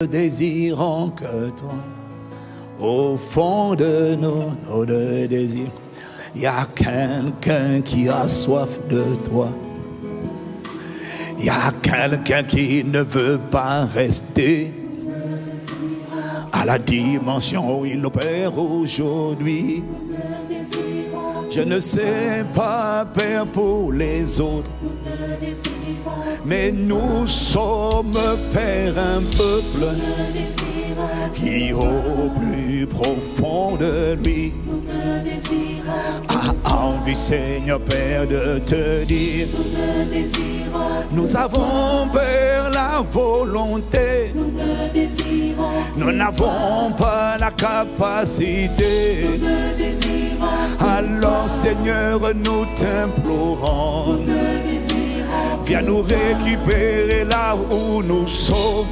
désirons que toi, au fond de nos désirs. Il y a quelqu'un qui a soif de toi. Il y a quelqu'un qui ne veut pas rester à la dimension où il opère aujourd'hui. Je ne sais pas, Père, pour les autres, mais nous sommes, Père, un peuple qui au plus profond de lui a envie, Seigneur Père, de te dire: nous avons, Père, la volonté, nous n'avons pas la capacité. Alors, Seigneur, nous t'implorons, viens nous récupérer là où nous sommes.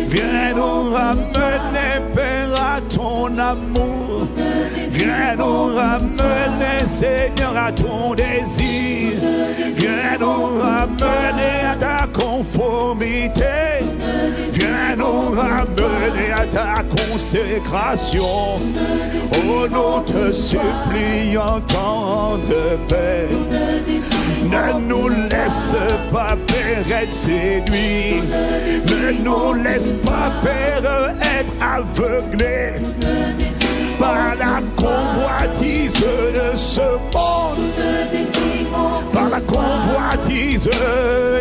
Viens nous ramener, Père, à ton amour. Viens nous ramener, Seigneur, à ton désir. Viens nous ramener à ta conformité. Viens nous ramener à ta consécration. Oh, nous te supplions, tendre Père, ne nous laisse pas, Père, être séduit. Ne nous laisse pas, Père, être aveuglé par la convoitise de ce monde, par la convoitise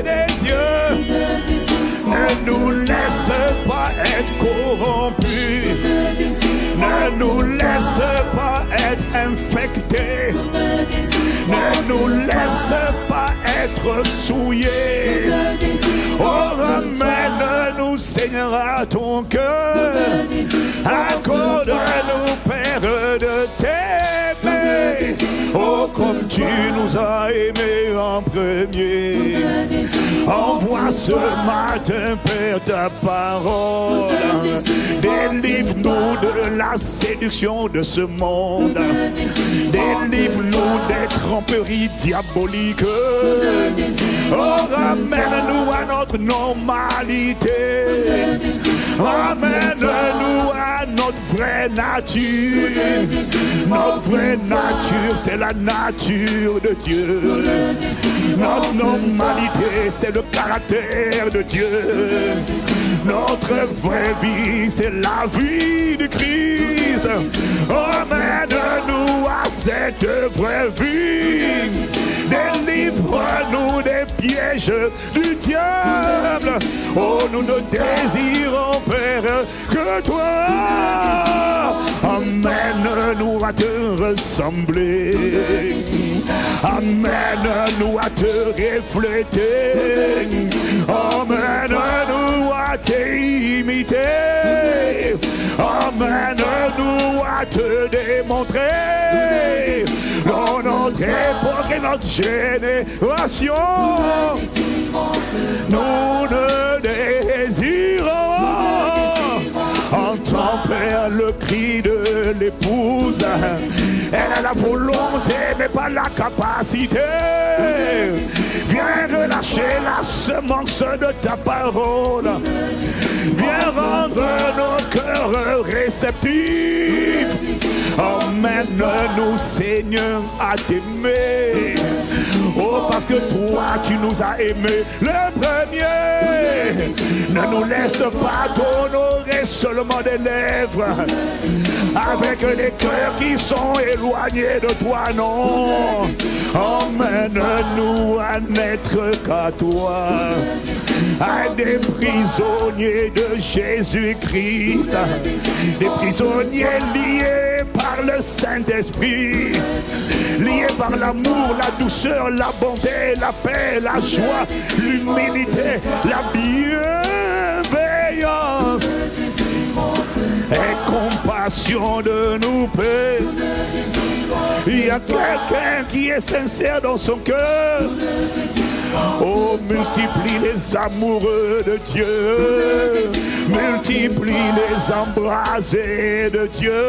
des yeux. Ne nous laisse pas être corrompus. Ne nous laisse pas être infectés. Ne nous laisse pas être souillés. Oh, ramène-nous, Seigneur, à ton cœur. Accorde-nous, Père, de t'aimer. Oh, comme tu nous as aimés en premier. Envoie ce matin, Père, ta parole. Délivre-nous de la séduction de ce monde. Délivre-nous des tromperies diaboliques. Oh, ramène-nous à notre normalité. Ramène-nous à notre vraie nature. Notre vraie nature, c'est la nature de Dieu. Notre normalité, c'est le caractère de Dieu. Notre vraie vie, c'est la vie de Christ. Emmène-nous à cette vraie vie. Délivre-nous des pièges du diable. Oh, nous ne désirons, Père, que toi. Amène-nous à te ressembler. Amène-nous à te refléter. Amène-nous à t'imiter. Amène-nous à te démontrer. Dans notre époque et notre génération, nous ne désirons entendre, Père, le cri de l'épouse. Elle a la volonté mais pas la capacité. Viens relâcher la semence de ta parole. Viens rendre nos cœurs réceptifs. Emmène-nous, Seigneur, à t'aimer. Oh, parce que toi, tu nous as aimés le premier. Ne nous laisse pas t'honorer seulement des lèvres, avec les cœurs qui sont éloignés de toi, non. Emmène-nous à n'être qu'à toi, à des prisonniers de Jésus-Christ, des prisonniers liés par le Saint-Esprit, liés par l'amour, la douceur, la bonté, la paix, la joie, l'humilité, la bienveillance et compassion de nous, Père. Il y a quelqu'un qui est sincère dans son cœur. Oh, multiplie les amoureux de Dieu. Multiplie les embrasés de Dieu.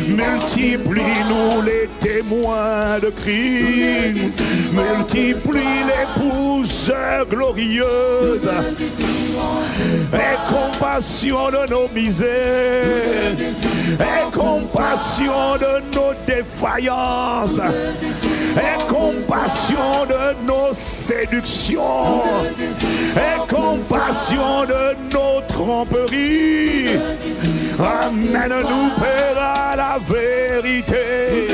Multiplie-nous les témoins de Christ. Multiplie l'épouse glorieuse. Aie compassion de nos misères. Aie compassion de nos défaillances. Aie compassion de nos séductions. Aie compassion de nos tromperies. Amène-nous, Père, à la vérité.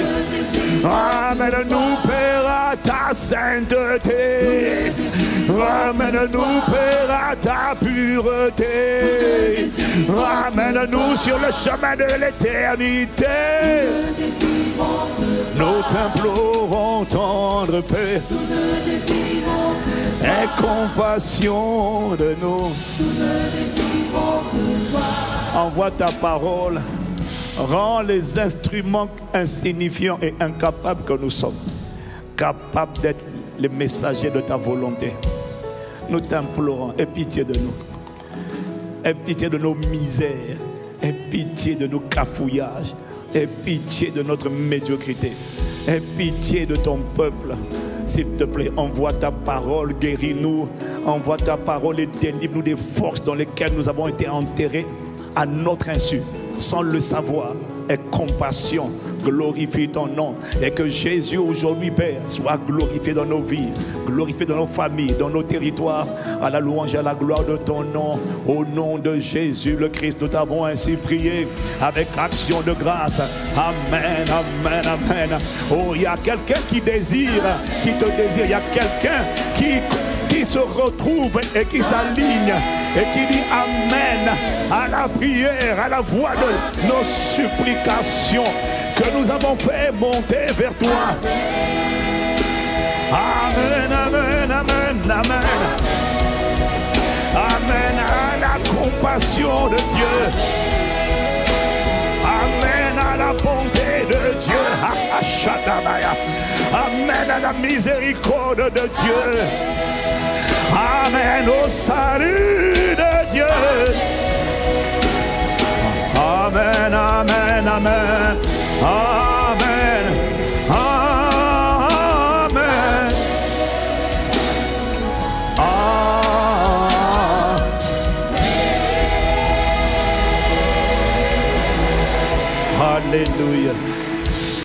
Amène-nous, Père, à ta sainteté. Ramène-nous, Père, à ta pureté. Ramène-nous sur le chemin de l'éternité. Nous t'implorons, tendre Père. Aie compassion de nous. Envoie ta parole. Rends les instruments insignifiants et incapables que nous sommes capables d'être les messagers de ta volonté. Nous t'implorons, aie pitié de nous. Aie pitié de nos misères. Aie pitié de nos cafouillages. Aie pitié de notre médiocrité. Aie pitié de ton peuple. S'il te plaît, envoie ta parole, guéris-nous. Envoie ta parole et délivre-nous des forces dans lesquelles nous avons été enterrés à notre insu, sans le savoir. Aie compassion, glorifie ton nom. Et que Jésus aujourd'hui, Père, soit glorifié dans nos vies, glorifié dans nos familles, dans nos territoires, à la louange et à la gloire de ton nom. Au nom de Jésus le Christ, nous t'avons ainsi prié avec action de grâce. Amen, amen, amen. Oh, il y a quelqu'un qui désire, qui te désire. Il y a quelqu'un qui se retrouve et qui s'aligne et qui dit Amen à la prière, à la voix de nos supplications que nous avons fait monter vers toi. Amen, amen, amen, amen. Amen à la compassion de Dieu. Amen à la bonté de Dieu. Amen à la miséricorde de Dieu. Amen au salut de Dieu. Amen, amen, amen. Amen. Amen. Amen. Alléluia.